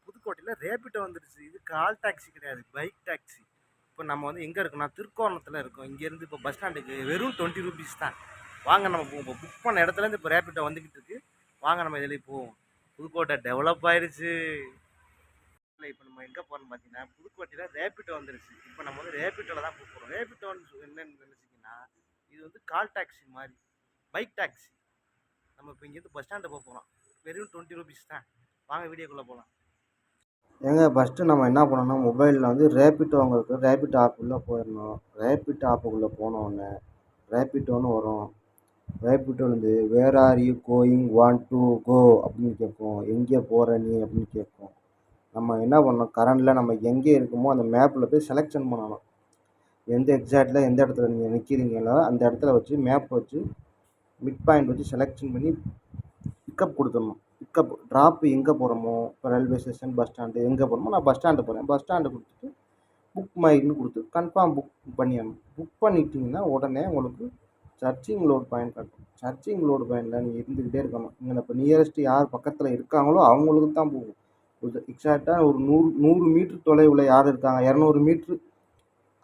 புதுக்கோட்டையில் ரேபிட்டோ வந்துடுச்சு. இது கால் டாக்ஸி கிடையாது, பைக் டாக்ஸி. இப்போ நம்ம வந்து எங்கே இருக்கோம்னா திருக்கோணத்தில் இருக்கோம். இங்கேருந்து இப்போ பஸ் ஸ்டாண்டுக்கு வெறும் 20 ரூபீஸ் தான். வாங்க நம்ம இப்போ புக் பண்ண இடத்துலேருந்து இப்போ ரேபிட்டோ வந்துக்கிட்டு இருக்கு. வாங்க நம்ம இதில் போவோம். புதுக்கோட்டை டெவலப் ஆயிடுச்சு. இப்போ நம்ம எங்கே போகிறோம்னு பார்த்தீங்கன்னா புதுக்கோட்டையில் ரேபிட்டோ வந்துடுச்சு. இப்போ நம்ம வந்து ரேபிட்டோவில் தான் போகிறோம். ரேபிட்டோன்னு என்னன்னு நினச்சிங்கன்னா இது வந்து கால் டாக்ஸி மாதிரி, பைக் டாக்ஸி. நம்ம இப்போ இங்கேருந்து பஸ் ஸ்டாண்டு போகிறோம். வெறும் 20 ரூபீஸ் தான். வாங்க வீடியோக்குள்ளே போகலாம். ஏங்க ஃபஸ்ட்டு நம்ம என்ன பண்ணோம்னா மொபைலில் வந்து ரேபிட்டோங்கிறது ரேபிட் ஆப்புக்குள்ளே போயிடணும். ரேபிட் ஆப்புக்குள்ளே போனோடனே ரேபிட்டோன்னு வரும். ரேபிட்டோலேருந்து where are you going want to go அப்படின்னு கேட்கும். எங்கே போகிற நீ அப்படின்னு கேட்கும். நம்ம என்ன பண்ணணும், கரண்டில் நம்ம எங்கே இருக்கோமோ அந்த மேப்பில் போய் செலெக்ஷன் பண்ணணும். எந்த எக்ஸாக்டில் எந்த இடத்துல நீங்கள் நிற்கிறீங்களோ அந்த இடத்துல வச்சு மேப் வச்சு மிட் பாயிண்ட் வச்சு செலெக்ஷன் பண்ணி பிக்கப் கொடுத்துடணும். பிக்கப் ட்ராப்பு எங்கே போகிறோமோ, இப்போ ரயில்வே ஸ்டேஷன், பஸ் ஸ்டாண்டு எங்கே போகிறோமோ, நான் பஸ் ஸ்டாண்டு போகிறேன். பஸ் ஸ்டாண்டு கொடுத்துட்டு புக் மைன்னு கொடுத்து கன்ஃபார்ம் புக் பண்ணிடணும். புக் பண்ணிட்டீங்கன்னா உடனே உங்களுக்கு சர்ச்சிங் லோடு பாயிண்ட் காட்டும். சர்ச்சிங் லோடு பாயிண்டில் நீங்கள் இருந்துக்கிட்டே இருக்கணும். இங்கே இப்போ நியரஸ்ட்டு யார் பக்கத்தில் இருக்காங்களோ அவங்களுக்கு தான் போகும். எக்ஸாக்டாக ஒரு 100 மீட்ரு தொலைவில் யார் இருக்காங்க, 200 மீட்ரு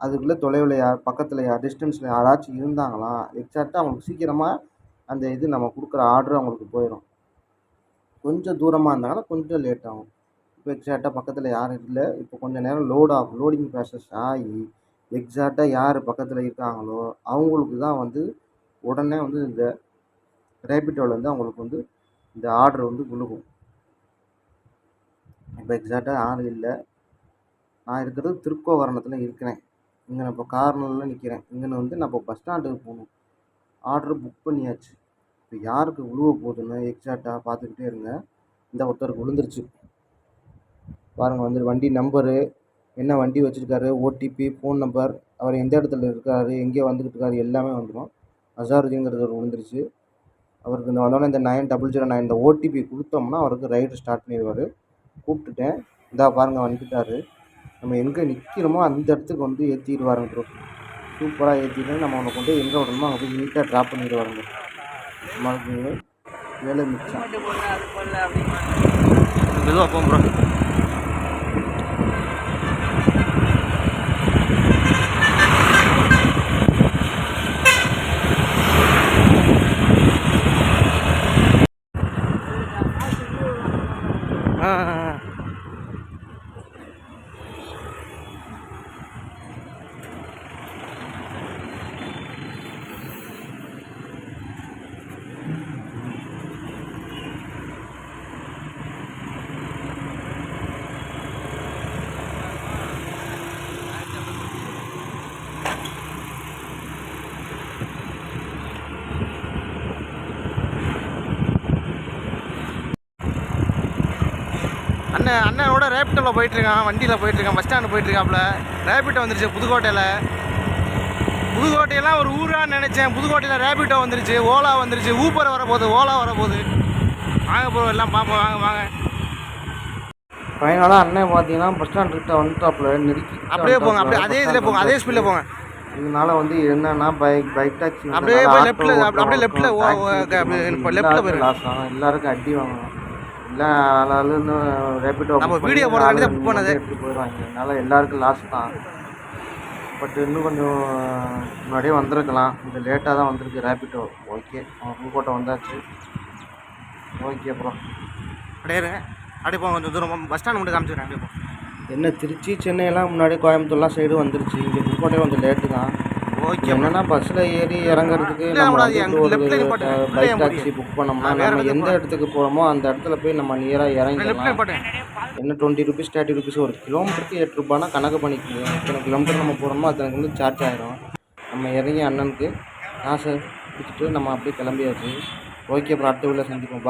அதுக்குள்ளே தொலைவில் யார் பக்கத்தில் யார் டிஸ்டன்ஸில் யாராச்சும் இருந்தாங்களா எக்ஸாக்டாக அவங்களுக்கு சீக்கிரமாக அந்த இது நம்ம கொடுக்குற ஆர்டர் அவங்களுக்கு போயிடும். கொஞ்சம் தூரமாக இருந்தாங்கன்னா கொஞ்சம் லேட் ஆகும். இப்போ எக்ஸாக்டாக பக்கத்தில் யாரும் இல்லை, இப்போ கொஞ்சம் நேரம் லோடிங் ப்ராசஸ் ஆகி எக்ஸாக்டாக யார் பக்கத்தில் இருக்காங்களோ அவங்களுக்கு தான் வந்து உடனே வந்து இந்த ரேபிட்டோவில் வந்து அவங்களுக்கு வந்து இந்த ஆர்டர் வந்து விழுகும். இப்போ எக்ஸாக்டாக யாரும் இல்லை, நான் இருக்கிறது திருக்கோவரணத்தில் இருக்கிறேன். இங்கே நான் இப்போ கார்னரில் நிற்கிறேன். இங்கே வந்து நான் இப்போ பஸ் ஸ்டாண்டுக்கு போகணும். ஆர்டர் புக் பண்ணியாச்சு. இப்போ யாருக்கு விழுவ போகுதுன்னு எக்ஸாக்டாக பார்த்துக்கிட்டே இருங்க. இந்த ஒருத்தருக்கு விழுந்துருச்சு பாருங்கள். வந்து வண்டி நம்பரு, என்ன வண்டி வச்சுருக்காரு, ஓடிபி, ஃபோன் நம்பர், அவர் எந்த இடத்துல இருக்கார், எங்கே வந்துக்கிட்டு இருக்காரு எல்லாமே வந்துடும். அசாருதீங்கிறது விழுந்துருச்சு. அவருக்கு இந்த வந்தோடனே இந்த 9009 இந்த ஓடிபி கொடுத்தோம்னா அவருக்கு ரைடு ஸ்டார்ட் பண்ணிடுவார். கூப்பிட்டுட்டேன், இந்தா பாருங்கள் வந்துட்டார். நம்ம எங்கே நிற்கிறோமோ அந்த இடத்துக்கு வந்து ஏற்றிடுவாருங்க ப்ரோ. சூப்பராக ஏற்றிட்டு நம்ம அவனை கொண்டு எங்கே விடணுமோ அங்கே போய் நீட்டாக ட்ராப் பண்ணிடுவாருங்க. நம்மளுக்கு வேலை மிச்சம். மெதுவாக போகும் ப்ரோ. அண்ணனோட ரேபிட்டோவில் போயிட்டுருக்கான், வண்டியில் போயிட்டுருக்கான், பஸ் ஸ்டாண்டு போயிட்டுருக்காப்புல. ரேபிட்டோ வந்துருச்சு புதுக்கோட்டையில். புதுக்கோட்டையெல்லாம் ஒரு ஊராக நினச்சேன். புதுக்கோட்டையில் ரேபிட்டோ வந்துருச்சு, ஓலா வந்துருச்சு, ஊப்பர் வரப்போகுது, ஓலா வரப்போகுது. வாங்க ப்ரோ, எல்லாம் பார்ப்போம். வாங்க. ஃபைனலாக அண்ணன் பார்த்தீங்கன்னா பஸ் ஸ்டாண்டுக்கிட்ட வந்துட்டாப்புல நெருக்கி. அப்படியே போங்க, அப்படியே அதே இதில் போங்க, அதே ஸ்பீடில் போங்க. இதனால வந்து என்னன்னா பைக் டாக்ஸி அப்படியே லெஃப்ட்டில் லெஃப்ட்டில் போயிடும். லாஸ் ஆகும், எல்லாருக்கும் அடி வாங்கணும். இல்லை ஆளாலும் ரேபிட்டோ நம்ம வீடியோ போடுறதுக்கு புக் பண்ணது எடுத்துகிட்டு போயிடுவாங்க. அதனால் எல்லாருக்கும் லாஸ் தான். பட் இன்னும் கொஞ்சம் முன்னாடியே வந்திருக்கலாம், கொஞ்சம் லேட்டாக தான் வந்திருக்கு ரேபிட்டோ. ஓகே, புதுக்கோட்டை வந்தாச்சு. ஓகே அப்புறம் அப்படியே போங்க, கொஞ்சம் தூரம் பஸ் ஸ்டாண்ட் மட்டும் காமிச்சிடுறேன். அப்படியே போங்க. என்ன திருச்சி சென்னையெல்லாம் முன்னாடி கோயம்புத்தூர்லாம் சைடு வந்துருச்சு. இங்கே புதுக்கோட்டை கொஞ்சம் லேட்டு தான். ஓகே, என்னன்னா பஸ்ஸில் ஏறி இறங்குறதுக்கு நம்ம பைக் டாக்ஸி புக் பண்ணோம்னா நம்ம எந்த இடத்துக்கு போகிறோமோ அந்த இடத்துல போய் நம்ம நியராக இறங்கிடலாம். என்ன 20 ரூபீஸ் 30 ரூபீஸ், ஒரு கிலோமீட்டருக்கு 8 ரூபானா கணக்கு பண்ணிக்கலாம். எத்தனை கிலோமீட்டர் நம்ம போகிறோமோ அதுக்கு வந்து சார்ஜ் ஆகிடும். நம்ம இறங்கி அண்ணனுக்கு காசை கொடுத்துட்டு நம்ம அப்படியே கிளம்பியாச்சு. ஓகே அப்புறம் அடுத்த வீட்டில் சந்திப்போம்.